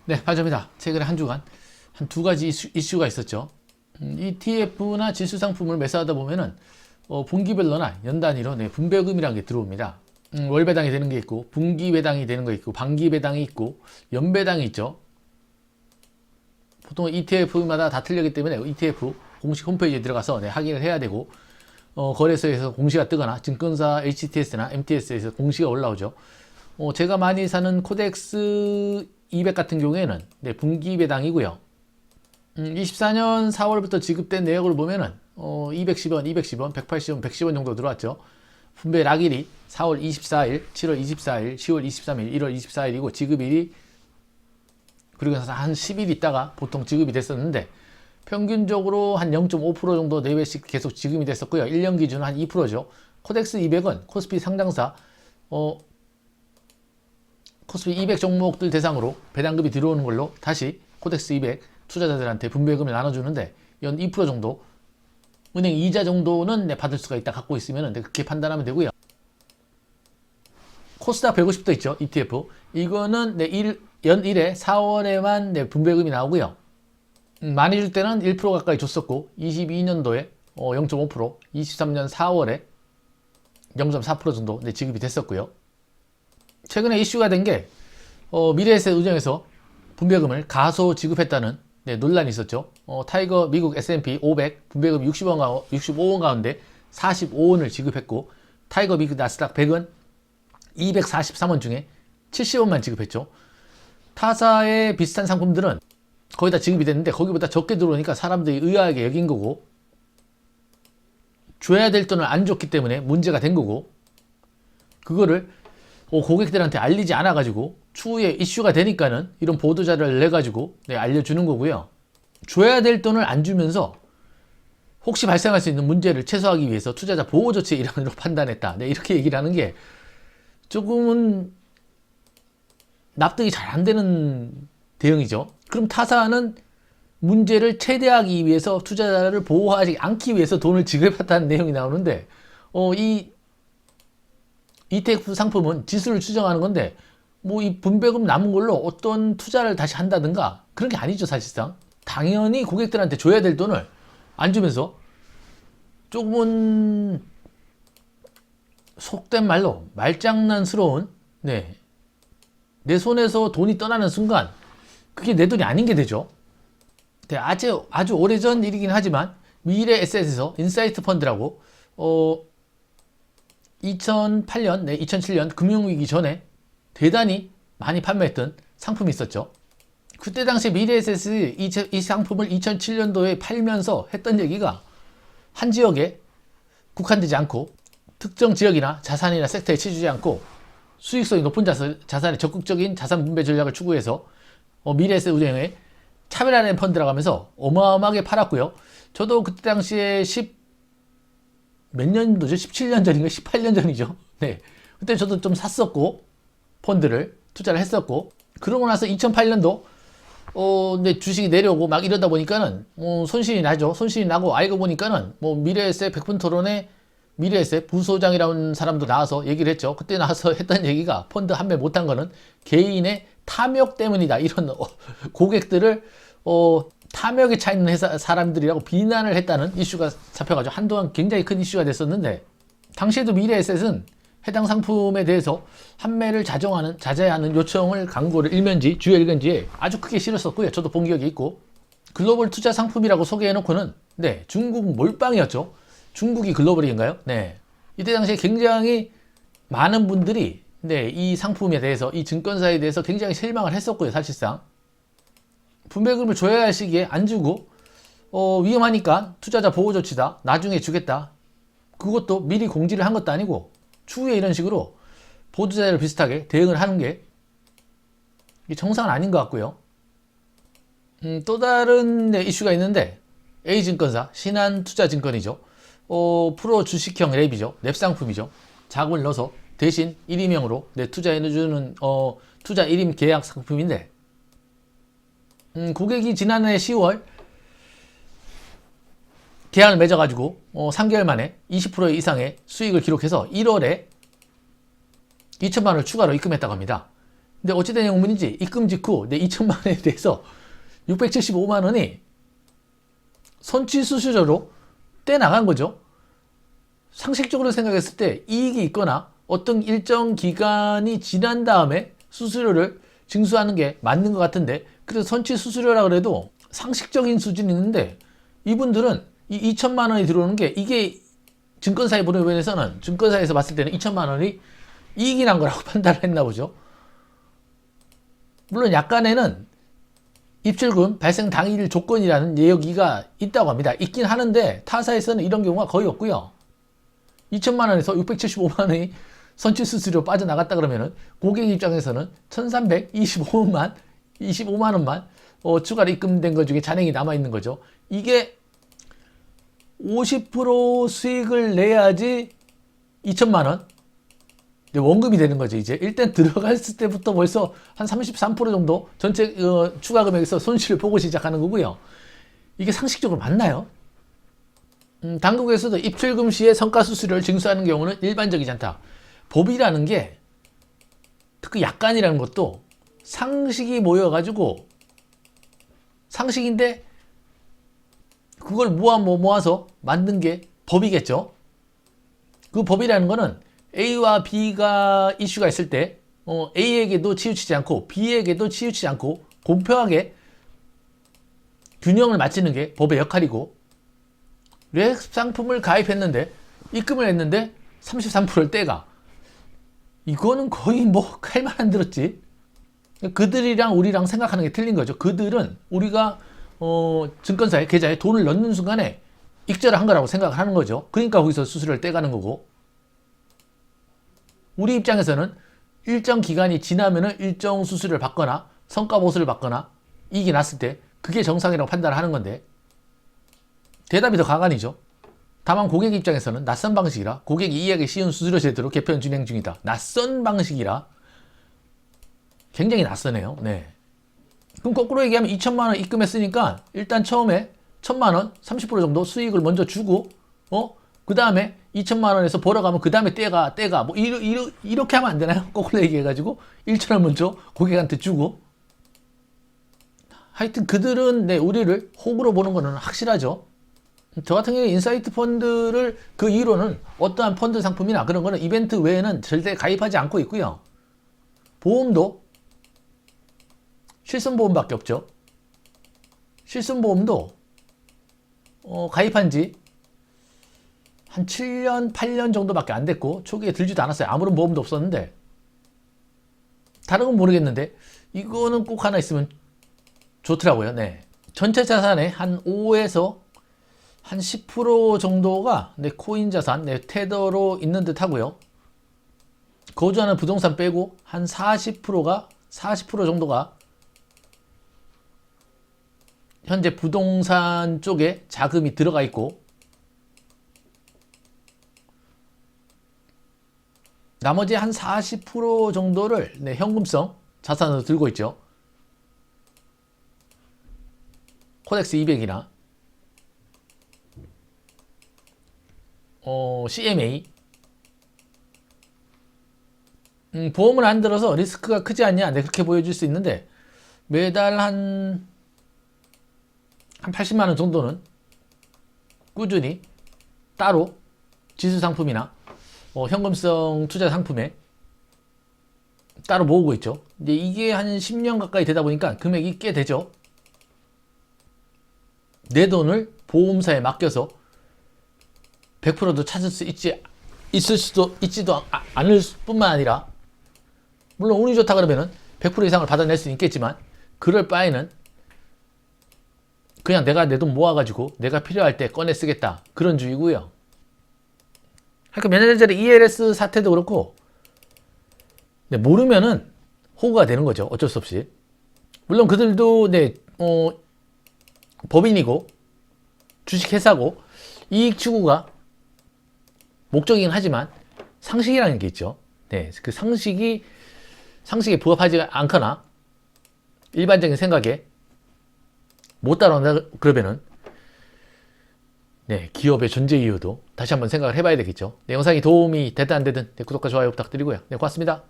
네, 맞습니다. 최근에 한 주간 한 두 가지 이슈가 있었죠. ETF나 지수 상품을 매수하다 보면은 분기별로나 연 단위로 분배금이라는 게 들어옵니다. 월 배당이 되는 게 있고, 분기 배당이 되는 거 있고, 반기 배당이 있고, 연 배당이 있죠. 보통 ETF마다 다 틀리기 때문에 ETF 공식 홈페이지에 들어가서 확인을 해야 되고, 거래소에서 공시가 뜨거나 증권사 HTS나 MTS에서 공시가 올라오죠. 제가 많이 사는 코덱스 200 같은 경우에는 분기 배당이고요. 24년 4월부터 지급된 내역을 보면은 210원, 210원, 180원, 110원 정도 들어왔죠. 분배 락일이 4월 24일, 7월 24일, 10월 23일, 1월 24일이고 지급일이 그리고 나서 한 10일 있다가 보통 지급이 됐었는데 평균적으로 한 0.5% 정도 내외씩 계속 지급이 됐었고요. 1년 기준은 한 2%죠. 코덱스 200은 코스피 상장사 코스피 200 종목들 대상으로 배당금이 들어오는 걸로 다시 코덱스 200 투자자들한테 분배금을 나눠주는데 연 2% 정도 은행 이자 정도는 받을 수가 있다 갖고 있으면 그렇게 판단하면 되고요. 코스닥 150도 있죠. ETF 이거는 연 1회 4월에만 분배금이 나오고요. 많이 줄 때는 1% 가까이 줬었고 22년도에 0.5%, 23년 4월에 0.4% 정도 지급이 됐었고요. 최근에 이슈가 된 게 미래에셋은행에서 분배금을 가소 지급했다는 논란이 있었죠. 타이거 미국 S&P 500 분배금 65원 가운데 45원을 지급했고 타이거 미국 나스닥 100은 243원 중에 70원만 지급했죠. 타사의 비슷한 상품들은 거의 다 지급이 됐는데 거기보다 적게 들어오니까 사람들이 의아하게 여긴 거고 줘야 될 돈을 안 줬기 때문에 문제가 된 거고 그거를 고객들한테 알리지 않아 가지고 추후에 이슈가 되니까는 이런 보도자료를 내 가지고 알려주는 거고요. 줘야 될 돈을 안 주면서 혹시 발생할 수 있는 문제를 최소화하기 위해서 투자자 보호 조치의 일환으로 판단했다. 이렇게 얘기를 하는 게 조금은 납득이 잘 안 되는 대응이죠. 그럼 타사는 문제를 최대화하기 위해서 투자자를 보호하지 않기 위해서 돈을 지급했다는 내용이 나오는데 이 ETF 상품은 지수를 추정하는 건데 뭐 이 분배금 남은 걸로 어떤 투자를 다시 한다든가 그런 게 아니죠. 사실상 당연히 고객들한테 줘야 될 돈을 안 주면서 조금은 속된 말로 말장난스러운 내 손에서 돈이 떠나는 순간 그게 내 돈이 아닌 게 되죠. 아주 오래전 일이긴 하지만 미래에셋에서 인사이트 펀드라고 2008년, 2007년 금융위기 전에 대단히 많이 판매했던 상품이 있었죠. 그때 당시 미래에셋이 이 상품을 2007년도에 팔면서 했던 얘기가 한 지역에 국한되지 않고 특정 지역이나 자산이나 섹터에 치주지 않고 수익성이 높은 자산의 적극적인 자산 분배 전략을 추구해서 미래에셋 운영에 차별화된 펀드라고 하면서 어마어마하게 팔았고요. 저도 그때 당시에 몇 년도죠? 17년 전인가 18년 전이죠. 그때 저도 좀 샀었고 펀드를 투자를 했었고 그러고 나서 2008년도 주식이 내려오고 막 이러다 보니까는 손실이 나죠. 손실이 나고 알고 보니까는 미래에셋 100분 토론에 미래에셋 부소장이라는 사람도 나와서 얘기를 했죠. 그때 나와서 했던 얘기가 펀드 판매 못한 거는 개인의 탐욕 때문이다. 이런 고객들을 탐욕에 차 있는 사람들이라고 비난을 했다는 이슈가 잡혀가지고 한동안 굉장히 큰 이슈가 됐었는데 당시에도 미래에셋은 해당 상품에 대해서 판매를 자제하는 요청을 광고를 일면지 주요 일간지에 아주 크게 실었었고요. 저도 본 기억이 있고 글로벌 투자 상품이라고 소개해놓고는 중국 몰빵이었죠. 중국이 글로벌인가요? 이때 당시에 굉장히 많은 분들이 이 상품에 대해서 이 증권사에 대해서 굉장히 실망을 했었고요. 사실상 분배금을 줘야 할 시기에 안 주고 위험하니까 투자자 보호 조치다. 나중에 주겠다. 그것도 미리 공지를 한 것도 아니고 추후에 이런 식으로 보도자료 비슷하게 대응을 하는 게 정상은 아닌 것 같고요. 또 다른 이슈가 있는데 A증권사 신한투자증권이죠. 프로 주식형 랩이죠. 랩 상품이죠. 자금을 넣어서 대신 1임형으로 투자해주는 투자 1임 계약 상품인데 고객이 지난해 10월 계약을 맺어가지고 3개월 만에 20% 이상의 수익을 기록해서 1월에 2천만 원을 추가로 입금했다고 합니다. 근데 어찌된 영문인지 입금 직후 내 2천만 원에 대해서 675만 원이 손치 수수료로 떼나간 거죠. 상식적으로 생각했을 때 이익이 있거나 어떤 일정 기간이 지난 다음에 수수료를 징수하는 게 맞는 것 같은데, 그래서 손치 수수료라 그래도 상식적인 수준이 있는데 이분들은 이 2천만 원이 들어오는 게, 이게 증권사의 본회의에서는, 증권사에서 봤을 때는 2천만 원이 이익이 난 거라고 판단을 했나 보죠. 물론 약간에는 입출금 발생 당일 조건이라는 내역이 있다고 합니다. 있긴 하는데 타사에서는 이런 경우가 거의 없고요. 2천만 원에서 675만 원이 선취 수수료 빠져나갔다 그러면은 고객 입장에서는 1325만 25만 원만 추가로 입금된 것 중에 잔액이 남아있는 거죠. 이게 50% 수익을 내야지 2천만 원 원금이 되는 거죠. 이제 일단 들어갔을 때부터 벌써 한 33% 정도 전체 추가 금액에서 손실을 보고 시작하는 거고요. 이게 상식적으로 맞나요? 당국에서도 입출금 시에 성과수수료를 징수하는 경우는 일반적이지 않다. 법이라는 게 특히 약관이라는 것도 상식이 모여가지고, 상식인데 그걸 모아서 만든 게 법이겠죠. 그 법이라는 거는 A와 B가 이슈가 있을 때 A에게도 치우치지 않고 B에게도 치우치지 않고 공평하게 균형을 맞추는 게 법의 역할이고, 뇌 상품을 가입했는데 입금을 했는데 33%를 떼가, 이거는 거의 칼만 안 들었지. 그들이랑 우리랑 생각하는 게 틀린 거죠. 그들은 우리가 증권사에 계좌에 돈을 넣는 순간에 익절을 한 거라고 생각을 하는 거죠. 그러니까 거기서 수수료를 떼가는 거고, 우리 입장에서는 일정 기간이 지나면은 일정 수수료를 받거나 성과 보수를 받거나 이익이 났을 때 그게 정상이라고 판단을 하는 건데, 대답이 더 가관이죠. 다만 고객 입장에서는 낯선 방식이라 고객이 이해하기 쉬운 수수료 제도로 개편 진행 중이다. 낯선 방식이라 굉장히 낯서네요. 네. 그럼 거꾸로 얘기하면 2천만 원 입금했으니까 일단 처음에 1,000만 원 30% 정도 수익을 먼저 주고 그 다음에 2천만 원에서 벌어가면 그 다음에 떼가 이렇게 하면 안 되나요? 거꾸로 얘기해가지고 1천 원 먼저 고객한테 주고. 하여튼 그들은 우리를 호구로 보는 거는 확실하죠. 저 같은 경우에 인사이트 펀드를 그 이후로는 어떠한 펀드 상품이나 그런 거는 이벤트 외에는 절대 가입하지 않고 있고요. 보험도 실손보험밖에 없죠. 실손보험도 가입한 지 한 7년, 8년 정도밖에 안 됐고 초기에 들지도 않았어요. 아무런 보험도 없었는데. 다른 건 모르겠는데 이거는 꼭 하나 있으면 좋더라고요. 네. 전체 자산의 한 5에서 한 10% 정도가 코인 자산, 테더로 있는 듯 하고요. 거주하는 부동산 빼고 한 40% 정도가 현재 부동산 쪽에 자금이 들어가 있고, 나머지 한 40% 정도를 현금성 자산으로 들고 있죠. 코덱스 200이나 CMA. 보험을 안 들어서 리스크가 크지 않냐, 그렇게 보여줄 수 있는데 매달 한 80만 원 정도는 꾸준히 따로 지수 상품이나 현금성 투자 상품에 따로 모으고 있죠. 이제 이게 한 10년 가까이 되다 보니까 금액이 꽤 되죠. 내 돈을 보험사에 맡겨서 100%도 찾을 수 있지도 않을 뿐만 아니라, 물론 운이 좋다 그러면은 100% 이상을 받아낼 수 있겠지만, 그럴 바에는 그냥 내가 내 돈 모아가지고 내가 필요할 때 꺼내 쓰겠다, 그런 주의고요. 그러니까 몇 년 전에 ELS 사태도 그렇고, 모르면은 호구가 되는 거죠. 어쩔 수 없이. 물론 그들도 법인이고 주식회사고 이익 추구가 목적이긴 하지만 상식이라는 게 있죠. 그 상식에 부합하지 않거나 일반적인 생각에 못 따라온다 그러면은 기업의 존재 이유도 다시 한번 생각을 해봐야 되겠죠. 영상이 도움이 됐든 안 되든 구독과 좋아요 부탁드리고요. 고맙습니다.